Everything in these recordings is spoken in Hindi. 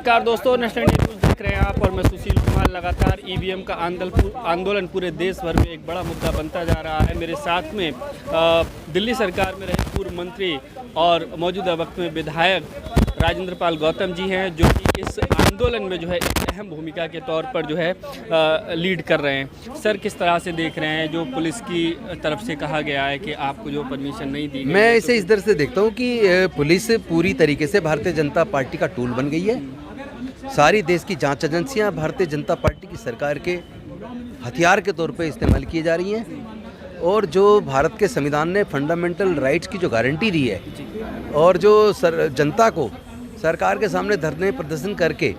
नमस्कार दोस्तों, नेशनल न्यूज़ देख रहे हैं आप और मैं सुशील कुमार। लगातार ईवीएम का आंदोलन पूरे देश भर में एक बड़ा मुद्दा बनता जा रहा है। मेरे साथ में दिल्ली सरकार में रहे पूर्व मंत्री और मौजूदा वक्त में विधायक राजेंद्र पाल गौतम जी हैं, जो कि इस आंदोलन में जो है एक अहम भूमिका के तौर पर जो है लीड कर रहे हैं। सर, किस तरह से देख रहे हैं जो पुलिस की तरफ से कहा गया है कि आपको जो परमिशन नहीं दी गई? मैं इसे इस तरह से देखता हूँ कि पुलिस पूरी तरीके से भारतीय जनता पार्टी का टूल बन गई है। सारी देश की जांच एजेंसियां भारतीय जनता पार्टी की सरकार के हथियार के तौर पे इस्तेमाल की जा रही हैं। और जो भारत के संविधान ने फंडामेंटल राइट्स की जो गारंटी दी है और जो जनता को सरकार के सामने धरने प्रदर्शन करके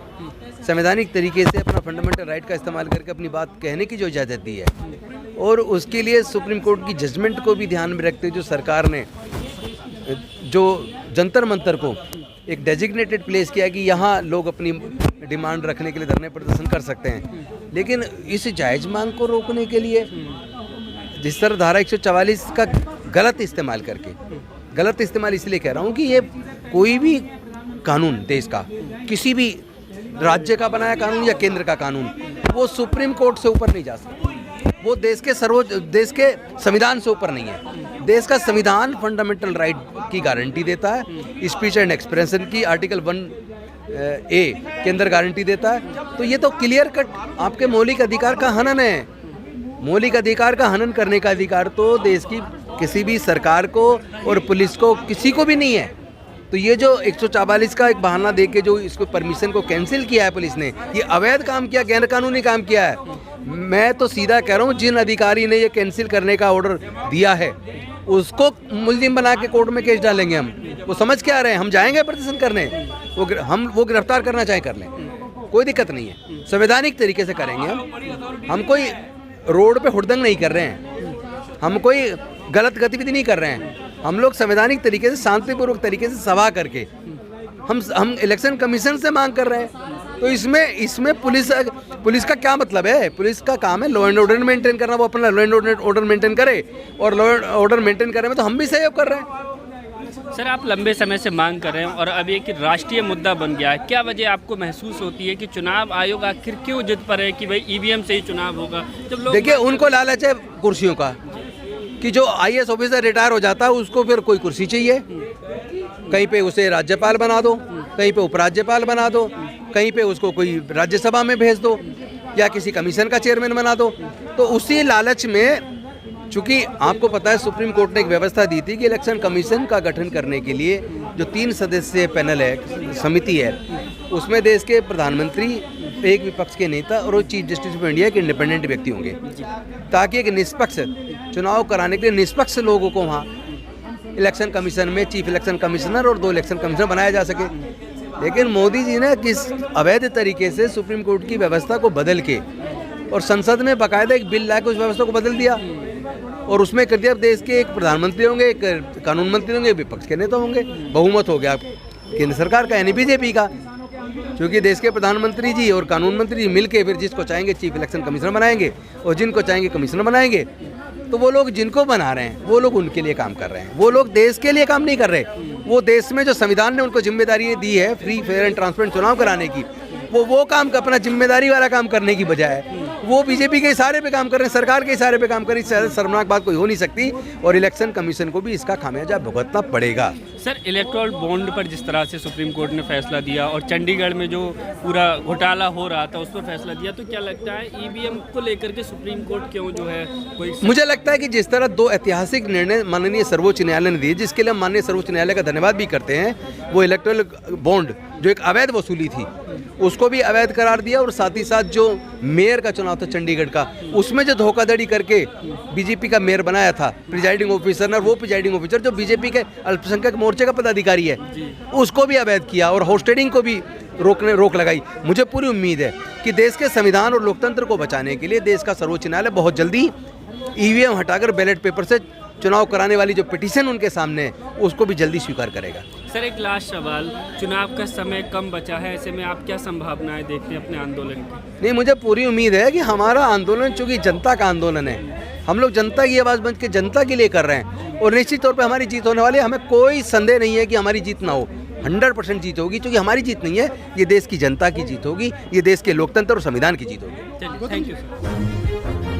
संवैधानिक तरीके से अपना फंडामेंटल राइट का इस्तेमाल करके अपनी बात कहने की जो इजाज़त दी है, और उसके लिए सुप्रीम कोर्ट की जजमेंट को भी ध्यान में रखते हुए जो सरकार ने जो जंतर मंतर को एक डेजिग्नेटेड प्लेस किया कि यहाँ लोग अपनी डिमांड रखने के लिए धरने प्रदर्शन कर सकते हैं। लेकिन इस जायज़ मांग को रोकने के लिए जिस तरह धारा 144 का गलत इस्तेमाल करके, गलत इस्तेमाल इसलिए कह रहा हूँ कि ये कोई भी कानून देश का, किसी भी राज्य का बनाया कानून या केंद्र का कानून, वो सुप्रीम कोर्ट से ऊपर नहीं जा सकता। वो देश के देश के संविधान से ऊपर नहीं है। देश का संविधान फंडामेंटल राइट की गारंटी देता है, स्पीच एंड एक्सप्रेशन की आर्टिकल 1A के अंदर गारंटी देता है। तो ये तो क्लियर कट आपके मौलिक अधिकार का हनन है। मौलिक अधिकार का हनन करने का अधिकार तो देश की किसी भी सरकार को और पुलिस को किसी को भी नहीं है। तो ये जो 144 का एक बहाना देके जो इसको परमिशन को कैंसिल किया है पुलिस ने, ये अवैध काम किया, गैर कानूनी काम किया है। मैं तो सीधा कह रहा हूँ, जिन अधिकारी ने ये कैंसिल करने का ऑर्डर दिया है उसको मुलजिम बना के कोर्ट में केस डालेंगे हम। वो समझ के आ रहे हैं, हम जाएंगे प्रदर्शन करने, वो गिरफ्तार करना चाहे कर लें, कोई दिक्कत नहीं है। संवैधानिक तरीके से करेंगे हम कोई रोड पे हुड़दंग नहीं कर रहे हैं, हम कोई गलत गतिविधि नहीं कर रहे हैं। हम लोग संवैधानिक तरीके से शांतिपूर्वक तरीके से सभा करके हम इलेक्शन कमीशन से मांग कर रहे हैं। तो इसमें पुलिस का क्या मतलब है? पुलिस का काम है लॉ एंड ऑर्डर मेंटेन करना। वो अपना लॉ एंड ऑर्डर मेंटेन करे, और लॉ एंड ऑर्डर मेंटेन करने में तो हम भी सहयोग कर रहे हैं। सर, आप लंबे समय से मांग कर रहे हैं और अब एक राष्ट्रीय मुद्दा बन गया है। क्या वजह आपको महसूस होती है कि चुनाव आयोग आखिर क्यों जिद पर है कि भाई ईवीएम से ही चुनाव होगा? जब लोग देखिए, उनको लालच है कुर्सियों का कि जो IAS ऑफिसर रिटायर हो जाता है उसको फिर कोई कुर्सी चाहिए। कहीं पे उसे राज्यपाल बना दो, कहीं पे उपराज्यपाल बना दो, कहीं पे उसको कोई राज्यसभा में भेज दो या किसी कमीशन का चेयरमैन बना दो। तो उसी लालच में, चूंकि आपको पता है सुप्रीम कोर्ट ने एक व्यवस्था दी थी कि इलेक्शन कमीशन का गठन करने के लिए जो 3 सदस्यीय पैनल है, समिति है, उसमें देश के प्रधानमंत्री, एक विपक्ष के नेता और चीफ जस्टिस ऑफ इंडिया के इंडिपेंडेंट व्यक्ति होंगे, ताकि एक निष्पक्ष चुनाव कराने के लिए निष्पक्ष लोगों को वहाँ इलेक्शन कमीशन में चीफ इलेक्शन कमिश्नर और 2 इलेक्शन कमिश्नर बनाया जा सके। लेकिन मोदी जी ने किस अवैध तरीके से सुप्रीम कोर्ट की व्यवस्था को बदल के और संसद में बाकायदा एक बिल लाकर उस व्यवस्था को बदल दिया, और उसमें कर दिया देश के एक प्रधानमंत्री होंगे, एक कानून मंत्री होंगे, विपक्ष के नेता होंगे। बहुमत हो गया केंद्र सरकार का, यानी बीजेपी का। क्योंकि देश के प्रधानमंत्री जी और कानून मंत्री जी मिलके फिर जिसको चाहेंगे चीफ इलेक्शन कमिश्नर बनाएंगे और जिनको चाहेंगे कमिश्नर बनाएंगे। तो वो लोग जिनको बना रहे हैं वो लोग उनके लिए काम कर रहे हैं, वो लोग देश के लिए काम नहीं कर रहे। वो देश में जो संविधान ने उनको जिम्मेदारी दी है फ्री, फेयर एंड ट्रांसपेरेंट चुनाव कराने की, वो काम अपना जिम्मेदारी वाला काम करने की बजाय वो बीजेपी के इशारे पे काम कर रहे हैं, सरकार के इशारे पे काम कर रही है। इससे शर्मनाक बात कोई हो नहीं सकती, और इलेक्शन कमीशन को भी इसका खामियाजा भुगतना पड़ेगा। सर, इलेक्टोरल बॉन्ड पर जिस तरह से सुप्रीम कोर्ट ने फैसला दिया और चंडीगढ़ में जो पूरा घोटाला हो रहा था उस पर फैसला दिया, तो क्या लगता है ईवीएम को लेकर के सुप्रीम कोर्ट क्यों जो है कोई? मुझे लगता है कि जिस तरह 2 ऐतिहासिक निर्णय माननीय सर्वोच्च न्यायालय ने दिए, जिसके लिए हम माननीय सर्वोच्च न्यायालय का धन्यवाद भी करते हैं, वो इलेक्टोरल बॉन्ड जो एक अवैध वसूली थी उसको भी अवैध करार दिया, और साथ ही साथ जो मेयर का चुनाव था चंडीगढ़ का, उसमें जो धोखाधड़ी करके बीजेपी का मेयर बनाया था प्रिजाइडिंग ऑफिसर, और वो प्रिजाइडिंग ऑफिसर जो बीजेपी के अल्पसंख्यक मोर्चे का पदाधिकारी है, उसको भी अवैध किया और होस्टेडिंग को भी रोक लगाई। मुझे पूरी उम्मीद है कि देश के संविधान और लोकतंत्र को बचाने के लिए देश का सर्वोच्च न्यायालय बहुत जल्दी ईवीएम हटाकर बैलेट पेपर से चुनाव कराने वाली जो पिटीशन उनके सामने है उसको भी जल्दी स्वीकार करेगा। सर, एक लास्ट सवाल, चुनाव का समय कम बचा है, ऐसे में आप क्या संभावनाएं देखते हैं अपने आंदोलन की? नहीं, मुझे पूरी उम्मीद है कि हमारा आंदोलन चूँकि जनता का आंदोलन है, हम लोग जनता की आवाज़ बन के जनता के लिए कर रहे हैं, और निश्चित तौर पर हमारी जीत होने वाली है। हमें कोई संदेह नहीं है कि हमारी जीत ना हो, 100% जीत होगी, क्योंकि हमारी जीत नहीं है, ये देश की जनता की जीत होगी, ये देश के लोकतंत्र और संविधान की जीत होगी। चलिए, थैंक यू सर।